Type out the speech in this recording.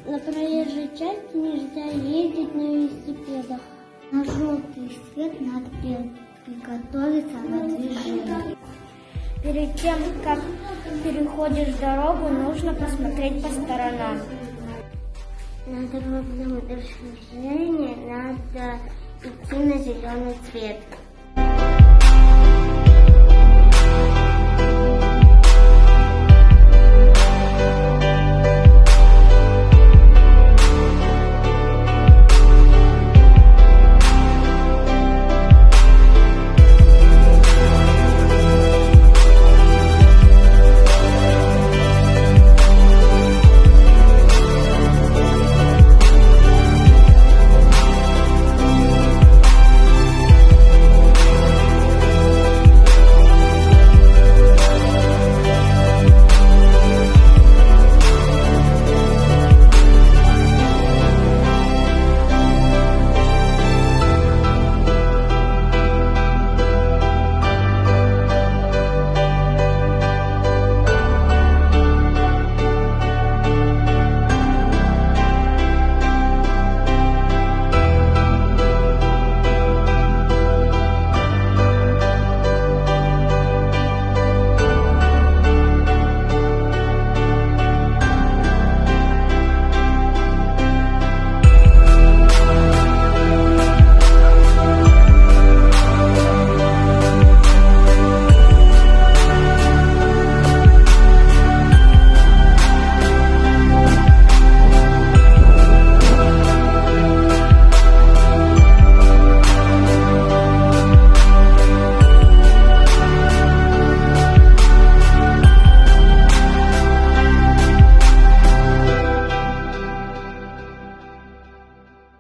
На проезжей части нельзя ездить на велосипедах. На желтый свет надо приготовиться на движение. Перед тем, как переходишь дорогу, нужно посмотреть по сторонам. На дорожном движении надо идти на зеленый цвет.